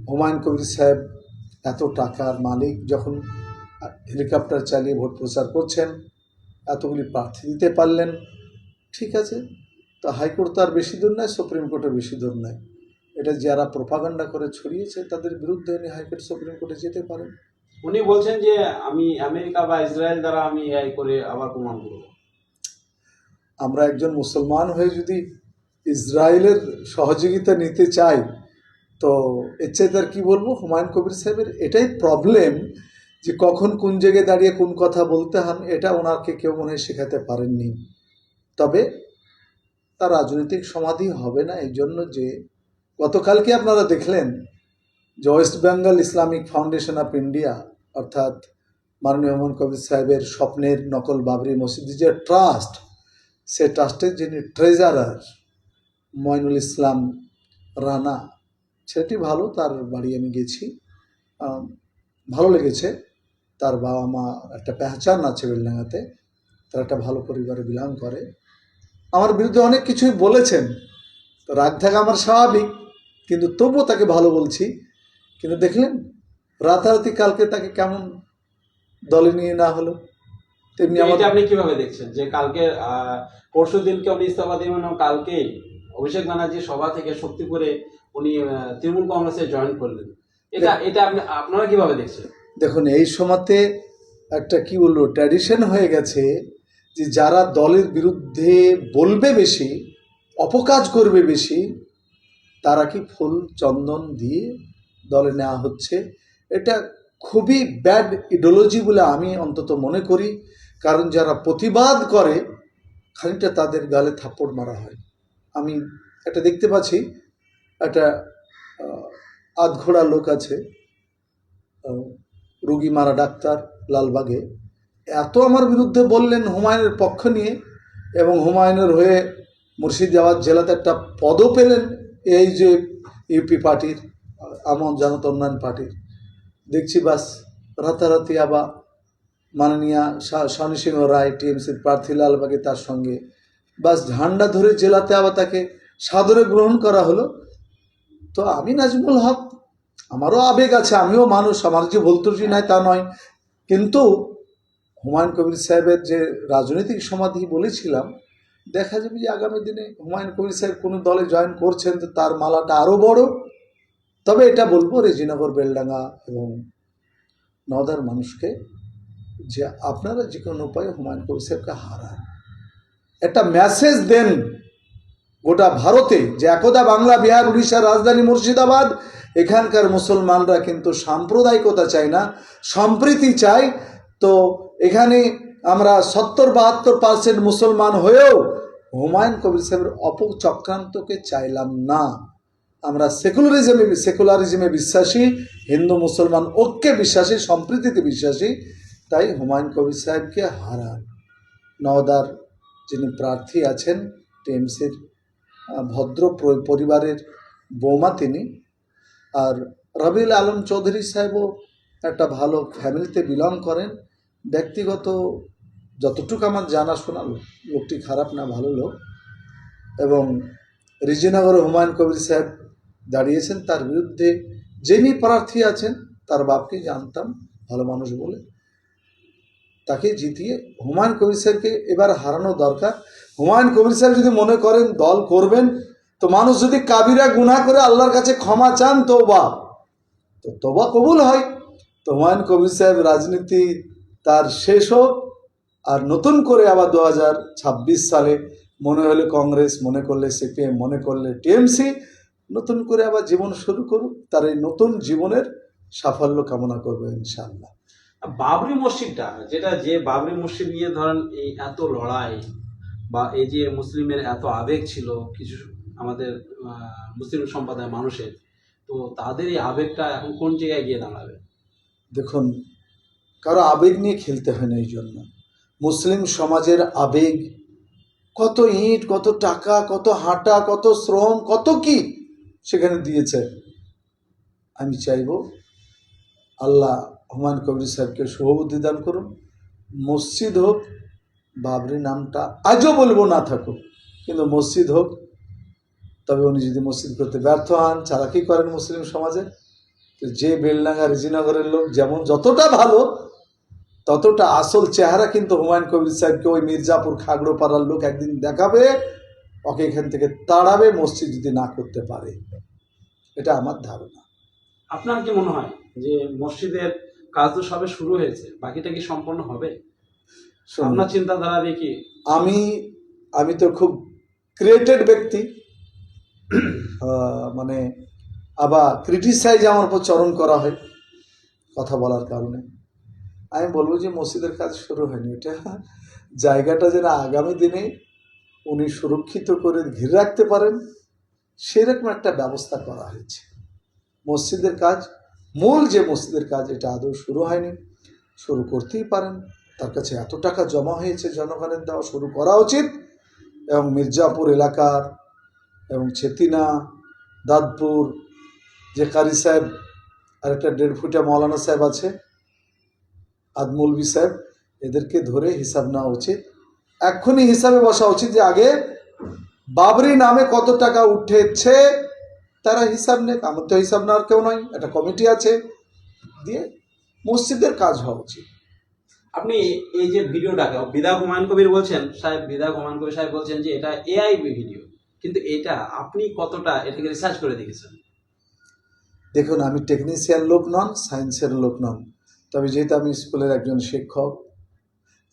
হুমায়ুন কবির সাহেব এত টাকার মালিক, যখন হেলিকপ্টার চালিয়ে ভোট প্রচার করছেন, এতগুলি প্রার্থী দিতে পারলেন, ঠিক আছে। তো হাইকোর্ট তো আর বেশি দূর নয়, সুপ্রিম কোর্টও বেশি দূর নয়। এটা যারা প্রোপাগান্ডা করে ছড়িয়েছে তাদের বিরুদ্ধে উনি হাইকোর্ট সুপ্রিম কোর্টে যেতে পারেন। উনি বলছেন যে আমি আমেরিকা বা ইসরায়েল দ্বারা আমি এই করে আবার প্রমাণ করব। আমরা একজন মুসলমান হয়ে যদি ইসরায়েলের সহযোগিতা নিতে চাই, তো এর চাইতে আর কী বলবো। হুমায়ুন কবির সাহেবের এটাই প্রবলেম যে কখন কোন জায়গায় দাঁড়িয়ে কোন কথা বলতে হন, এটা ওনাকে কেউ মনে হয় শেখাতে পারেননি। তবে তার রাজনৈতিক সমাধি হবে না এই জন্য যে গতকালকে আপনারা দেখলেন যে West Bengal Islamic foundation of India, অর্থাৎ মাননীয় হুমায়ুন কবির সাহেবের স্বপ্নের নকল বাবরি মসজিদ যে ট্রাস্ট, সে ট্রাস্টের যিনি ট্রেজারার মঈনুল ইসলাম রানা, সেটি ভালো, তার বাড়ি আমি গেছি, ভালো লেগেছে। তার বাবা মা একটা পেহচান আছে বেলডাঙ্গাতে, তার একটা ভালো পরিবারে বিলং করে। আমার বিরুদ্ধে অনেক কিছুই বলেছেন, তো রাগ থাকা আমার স্বাভাবিক, কিন্তু তবুও তাকে ভালো বলছি। কিন্তু দেখলেন রাতারাতি কালকে তাকে কেমন দলে নিয়ে না হলো। তেমনি এটা আপনি কিভাবে দেখছেন যে কালকে পরশু দিনকে উনি ইস্তফা দিবেন, কালকে অভিষেক ব্যানার্জি সভা থেকে শক্তিপুরে উনি তৃণমূল কংগ্রেসে জয়েন করলেন, এটা আপনারা কিভাবে দেখছেন? দেখুন, এই সময়তে একটা কি বলবো ট্র্যাডিশন হয়ে গেছে যে যারা দলের বিরুদ্ধে বলবে বেশি, অপকাজ করবে বেশি, তারা কি ফুল চন্দন দিয়ে দলে নেওয়া হচ্ছে। এটা খুবই ব্যাড ইডিওলজি বলে আমি অন্তত মনে করি। কারণ যারা প্রতিবাদ করে খানিকটা তাদের গালে থাপ্পড় মারা হয়। আমি একটা দেখতে পাচ্ছি, একটা আধঘোড়া লোক আছে, রুগী মারা ডাক্তার, লালবাগে, এত আমার বিরুদ্ধে বললেন হুমায়ুনের পক্ষ নিয়ে, এবং হুমায়ুনের হয়ে মুর্শিদাবাদ জেলাতে একটা পদও পেলেন এই যে ইউপি পার্টির, আমন জনতা উন্নয়ন পার্টির। দেখছি বাস রাতারাতি আবার মাননীয়া শনি সিংহ রায় টিএমসির প্রার্থী লালবাগে, তার সঙ্গে বাস ঝান্ডা ধরে জেলাতে আবার তাকে সাদরে গ্রহণ করা হলো। তো আমি নাজমুল হক, আমারও আবেগ আছে, আমিও মানুষ, আমার যে ভুলত্রুটি নাই তা নয়, কিন্তু হুমায়ুন কবির সাহেবের যে রাজনৈতিক সমাধি বলেছিলাম, দেখা যাবে যে আগামী দিনে হুমায়ুন কবির সাহেব কোনো দলে জয়েন করছেন তো তার মালাটা আরও বড়। তবে এটা বলবো রেজিনগর, বেলডাঙ্গা এবং নওদার মানুষকে যে আপনারা যে কোনো উপায়ে হুমায়ুন কবির সাহেবকে হারান, একটা মেসেজ দেন গোটা ভারতে যে একদা বাংলা, বিহার, উড়িষ্যার রাজধানী মুর্শিদাবাদ, এখানকার মুসলমানরা কিন্তু সাম্প্রদায়িকতা চাই না, সম্প্রীতি চাই। তো এখানে আমরা 70-72% মুসলমান হয়েও হুমায়ুন কবির সাহেবের অপচক্রান্তকে চাইলাম না। আমরা সেকুলারিজমে বিশ্বাসী, হিন্দু মুসলমান ঐক্যে বিশ্বাসী, সম্প্রীতিতে বিশ্বাসী। তাই হুমায়ুন কবির সাহেবকে হারান। নওদার যিনি প্রার্থী আছেন টিএমসির ভদ্র পরিবারের বৌমা তিনি, আর রবিউল আলম চৌধুরী সাহেবও একটা ভালো ফ্যামিলিতে বিলং করেন। ব্যক্তিগত যতটুকু আমার জানাশোনা, লোকটি খারাপ না, ভালো লোক। এবং রিজিনগরে হুমায়ুন কবির সাহেব দাঁড়িয়েছেন, তার বিরুদ্ধে যিনি প্রার্থী আছেন তার বাপকে জানতাম, ভালো মানুষ বলে, তাকে জিতিয়ে হুমায়ুন কবির সাহেবকে এবার হারানো দরকার। হুমায়ুন কবির সাহেব যদি মনে করেন দল করবেন, তো মানুষ যদি কাবিরা গুনাহ করে আল্লাহর কাছে ক্ষমা চান, তওবা কবুল হয়। তো হুমায়ুন কবির সাহেব রাজনীতি তার শেষ হোক, আর নতুন করে আবার 2026 সালে মনে হলে কংগ্রেস, মনে করলে সিপিএম, মনে করলে টিএমসি, নতুন করে আবার জীবন শুরু করুক। তার এই নতুন জীবনের সাফল্য কামনা করবে ইনশাআল্লাহ। বাবরি মসজিদটা যে বাবরি মসজিদ নিয়ে ধরেন এই এত লড়াই, বা এই যে মুসলিমের এত আবেগ ছিল কিছু আমাদের মুসলিম সম্প্রদায়ের মানুষের, তো তাদের এই আবেগটা এখন কোন জায়গায় গিয়ে দাঁড়াবে? দেখুন, কারো আবেগ নিয়ে খেলতে হয় না। এই জন্য মুসলিম সমাজের আবেগ, কত ইট, কত টাকা, কত হাঁটা, কত শ্রম, কত কি সেখানে দিয়েছে। আমি চাইব আল্লাহ হুমায়ুন কবির সাহেবকে শুভবুদ্ধি দান করুন। মসজিদ হোক, বাবরি নামটা আজও বলবো না থাকুক, কিন্তু মসজিদ হোক। তবে উনি যদি মসজিদ করতে ব্যর্থ হন, চালাকি করেন মুসলিম সমাজে, তো যে বেলডাঙ্গা রেজিনগরের লোক যেমন যতটা ভালো, ততটা আসল চেহারা কিন্তু হুমায়ুন কবির সাহেবকে ওই মির্জাপুর খাগড়োপাড়ার লোক একদিন দেখাবে, ওকে এখান থেকে তাড়াবে মসজিদ যদি না করতে পারে। এটা আমার ধারণা। আপনার কি মনে হয় যে মসজিদের কাজ তো সবে শুরু হয়েছে, বাকিটা কি সম্পন্ন হবে? শুনুন, আপনার চিন্তাধারা দিয়ে কি? আমি তো খুব ক্রিয়েটেড ব্যক্তি, মানে আবার ক্রিটিসাইজ আমার উপর চরণ করা হয় কথা বলার কারণে। আমি বলবো যে মসজিদের কাজ শুরু হয়নি, এটা জায়গাটা যেন আগামী দিনে উনি সুরক্ষিত করে ঘিরে রাখতে পারেন সেরকম একটা ব্যবস্থা করা হয়েছে। মসজিদের কাজ, মূল যে মসজিদের কাজ, এটা আদৌ শুরু হয়নি, শুরু করতেই পারেন। তার কাছে এত টাকা জমা হয়েছে, জনগণের দেওয়া, শুরু করা উচিত। এবং মির্জাপুর এলাকার এবং ছেতিনা, দাঁতপুর যে কারি সাহেব আর একটা 1.5 ফুটা মৌলানা সাহেব আছে, আদমৌলবি সাহেব, এদেরকে ধরে হিসাব নেওয়া উচিত। এক্ষুনি হিসাবে বসা উচিত যে আগে বাবরি নামে কত টাকা উঠেছে তারা হিসাব নেই। আমার তো হিসাব নেওয়ার কেউ নয়, একটা কমিটি আছে, দিয়ে মসজিদের কাজ হওয়া উচিত। আপনি এই যে ভিডিওটাকে বিদা হুমায়ুন কবির বলছেন সাহেব, বিদা হুমায়ুন কবির সাহেব বলছেন যে এটা এআই ভিডিও, কিন্তু এটা আপনি কতটা এটাকে রিসার্চ করে দেখেছেন? দেখুন, আমি টেকনিশিয়ান লোক নন, সায়েন্সের লোক নন, তবে যেহেতু আমি স্কুলের একজন শিক্ষক,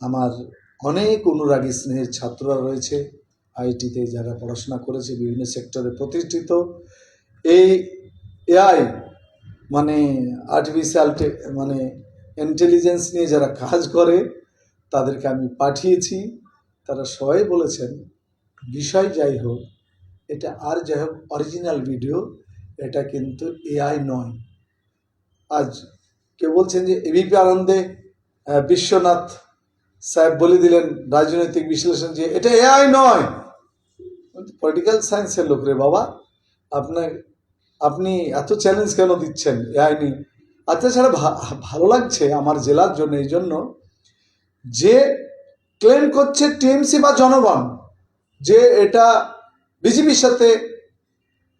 আমার অনেক অনুরাগী স্নেহের ছাত্ররা রয়েছে আইটিতে, যারা পড়াশোনা করেছে, বিভিন্ন সেক্টরে প্রতিষ্ঠিত। এই এআই মানে আর্টিফিশিয়াল মানে ইন্টেলিজেন্স নিয়ে যারা কাজ করে তাদেরকে আমি পাঠিয়েছি। তারা সবাই বলেছেন বিষয় যাই হোক, এটা আর যাই হোক অরিজিনাল ভিডিও, এটা কিন্তু এআই নয়। আজ কেউ বলছেন যে এবিপি আনন্দে বিশ্বনাথ সাহেব বলে দিলেন রাজনৈতিক বিশ্লেষণ যে এটা এআই নয়। পলিটিক্যাল সায়েন্সের লোক রে বাবা, আপনি এত চ্যালেঞ্জ কেন দিচ্ছেন এআই নিয়ে? আর তাছাড়া ভালো লাগছে আমার জেলার জন্য এই জন্য যে ক্লেম করছে টিএমসি বা জনগণ যে এটা বিজেপির সাথে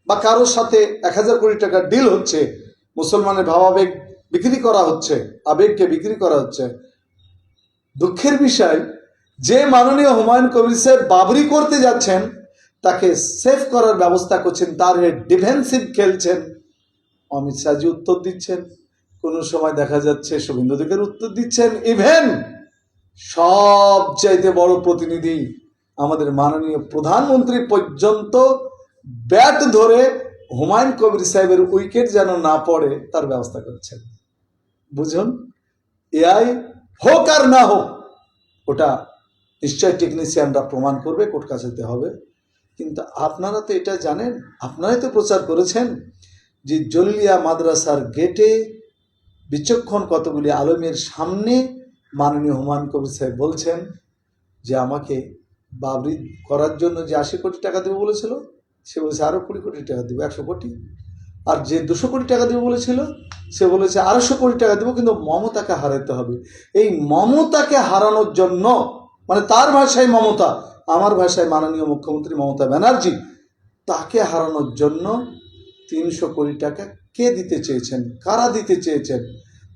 বা কারোর সাথে 1000 কোটি টাকার ডিল হচ্ছে, মুসলমানের ভাবাবেগ বিক্রি করা হচ্ছে, আবেগকে বিক্রি করা হচ্ছে। দুঃখের বিষয় যে মাননীয় হুমায়ুন কবির সাহেব বাবরি করতে যাচ্ছেন তাকে সেভ করার ব্যবস্থা করছেন, তার হয়ে ডিফেন্সিভ খেলছেন। অমিত শাহজি উত্তর দিচ্ছেন, কোনো সময় দেখা যাচ্ছে শুভেন্দু অধিকারী উত্তর দিচ্ছেন, ইভেন সবচাইতে বড় প্রতিনিধি আমাদের মাননীয় প্রধানমন্ত্রী পর্যন্ত ব্যাট ধরে হুমায়ুন কবির সাহেবের উইকেট যেন না পড়ে তার ব্যবস্থা করছেন। বুঝুন, এআই হোক আর না হোক ওটা নিশ্চয় টেকনিশিয়ানরা প্রমাণ করবে, কোর্ট কাছাতে হবে। কিন্তু আপনারা তো এটা জানেন, আপনারাই তো প্রচার করেছেন যে জলিয়া মাদ্রাসার গেটে বিচক্ষণ কতগুলি আলমের সামনে মাননীয় হুমায়ুন কবির সাহেব বলছেন যে আমাকে বাবরি করার জন্য যে 80 কোটি টাকা দেবে বলেছিল, সে বলেছে আরও 20 কোটি টাকা দেবো, 100 কোটি। আর যে 200 কোটি টাকা দেবে বলেছিল সে বলেছে 250 কোটি টাকা দেবো, কিন্তু মমতাকে হারাতে হবে। এই মমতাকে হারানোর জন্য, মানে তার ভাষায় মমতা, আমার ভাষায় মাননীয় মুখ্যমন্ত্রী মমতা ব্যানার্জি, তাকে হারানোর জন্য 300 কোটি টাকা কে দিতে চেয়েছেন, কারা দিতে চেয়েছেন?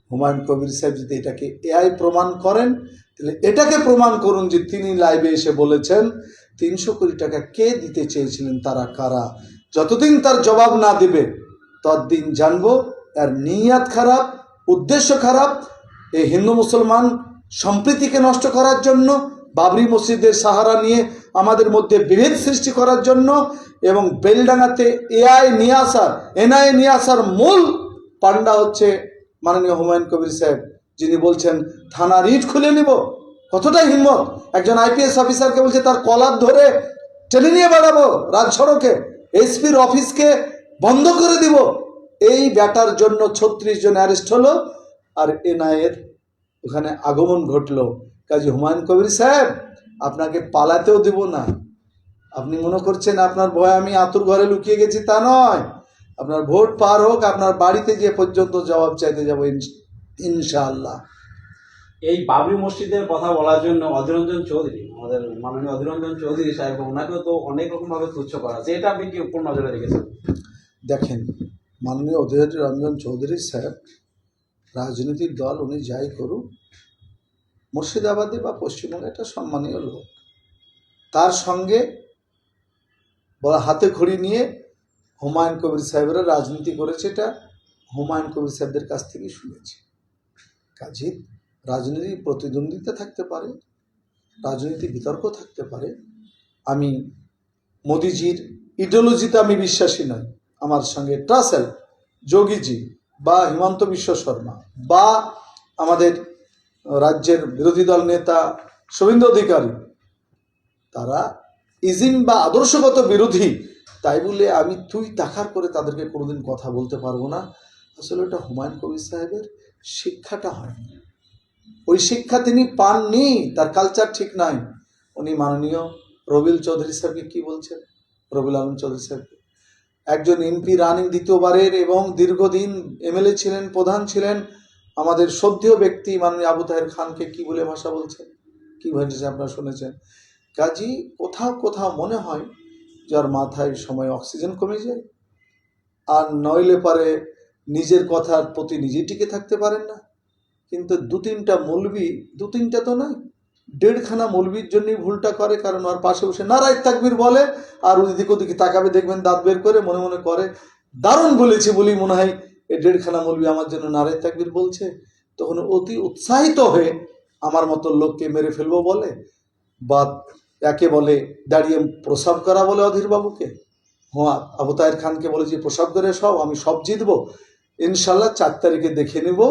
হুমায়ুন কবির সাহেব যদি এটাকে এআই প্রমাণ করেন তাহলে এটাকে প্রমাণ করুন যে তিনি লাইভে এসে বলেছেন 300 কোটি টাকা কে দিতে চেয়েছিলেন, তারা কারা। যতদিন তার জবাব না দেবে ততদিন জানবো এর নিয়াত খারাপ, উদ্দেশ্য খারাপ, এই হিন্দু মুসলমান সম্প্রীতিকে নষ্ট করার জন্য, বাবরি মসজিদের সাহারা নিয়ে আমাদের মধ্যে বিভেদ সৃষ্টি করার জন্য, এবং বেলডাঙ্গাতে এআই নিয়ে আসার, এনআইএ নিয়ে আসার মূল পান্ডা হচ্ছে মাননীয় হুমায়ুন কবির সাহেব, যিনি বলছেন থানার ইট খুলে নিব। কতটা হিম্মত! একজন আইপিএস অফিসারকে বলছে তার কলার ধরে টেনে নিয়ে বেড়াবো রাজসড়কে, এসপির অফিসকে বন্ধ করে দিব। এই ব্যাটার জন্য 36 জন অ্যারেস্ট হলো আর এনআইএর ওখানে আগমন ঘটলো। কাজী হুমায়ুন কবির সাহেব, আপনাকে পালাতেও দেব না। আপনি মনে করছেন আপনার ভয় আমি আতুর ঘরে লুকিয়ে গেছি, তা নয়। আপনার ভোট পার হোক, আপনার বাড়িতে যে পর্যন্ত জবাব চাইতে যাবো ইনশাআল্লাহ। এই বাবরি মসজিদের কথা বলার জন্য অধীর রঞ্জন চৌধুরী, আমাদের মাননীয় অধীর রঞ্জন চৌধুরী সাহেব, ওনাকেও তো অনেক রকম ভাবে তুচ্ছ করা আছে, এটা আপনি কি কোন নজরে রেখেছেন? দেখেন, মাননীয় অধীর রঞ্জন চৌধুরী সাহেব রাজনীতির দল উনি যাই করুক, মুর্শিদাবাদে বা পশ্চিমবঙ্গে একটা সম্মানীয় লোক, তার সঙ্গে বলা হাতে খড়ি নিয়ে হুমায়ুন কবির সাহেবরা রাজনীতি করেছে, এটা হুমায়ুন কবির সাহেবদের কাছ থেকেই শুনেছি। কাজে রাজনীতি প্রতিদ্বন্দ্বিতা থাকতে পারে, রাজনীতি বিতর্ক থাকতে পারে। আমি মোদিজির ইডিওলজিতে আমি বিশ্বাসী নই। আমার সঙ্গে ট্রাসেল যোগীজি বা হিমন্ত বিশ্ব শর্মা বা আমাদের রাজ্যের বিরোধী দল নেতা শুভেন্দু অধিকারী, তারা ইজিম বা আদর্শগত বিরোধী, তাই বলে আমি তুই তাকার করে তাদেরকে কোনোদিন কথা বলতে পারবো না। আসলে ওটা হুমায়ুন কবির সাহেবের শিক্ষাটা হয়নি, ওই শিক্ষা তিনি পাননি, তার কালচার ঠিক নাই। উনি মাননীয় রবিউল চৌধুরী সাহেবকে কি বলছেন, রবিউল আলম চৌধুরী সাহেবকে, একজন এমপি রানিং দ্বিতীয়বারের এবং দীর্ঘদিন এমএলএ ছিলেন, প্রধান ছিলেন, আমাদের শ্রদ্ধেয় ব্যক্তি মাননীয় আবু তাহের খানকে কি বলে ভাষা বলছেন, কি ভাষা আপনারা শুনেছেন। কাজী কোথাও কোথাও মনে হয় যার মাথায় সময় অক্সিজেন কমে যায়, আর নইলে পারে নিজের কথার প্রতি নিজে টিকে থাকতে পারেন না। কিন্তু দু তিনটা মৌলবি, দু তিনটা তো নয়, 1.5খানা মৌলবির জন্যই ভুলটা করে, কারণ ওর পাশে বসে নারায় তাকবীর বলে, আর ওদিক ওদিকে তাকাবে দেখবেন দাঁত বের করে মনে মনে করে দারুণ বলেছে বলেই মনে হয় এই 1.5খানা মৌলবি আমার জন্য নারায় তাকবীর বলছে। তখন অতি উৎসাহিত হয়ে আমার মতো লোককে মেরে ফেলবো বলে, বা একে বলে দাঁড়িয়ে প্রসাব করা বলে অধীরবাবুকে, হ্যাঁ আবু তাহের খানকে বলে যে প্রসাব করে সব আমি সব জিতবো। ইনশাল্লাহ 4 তারিখে দেখে নেব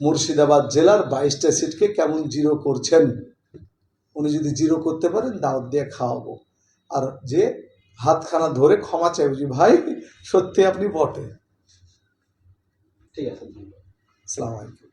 মুর্শিদাবাদ জেলার 22টা সিটকে কেমন জিরো করছেন। উনি যদি জিরো করতে পারেন দাওয়াত দিয়ে খাওয়াবো, আর যে হাতখানা ধরে ক্ষমা চাইবো যে ভাই সত্যি আপনি বটে। ঠিক আছে, ধন্যবাদ। আসসালামু আলাইকুম।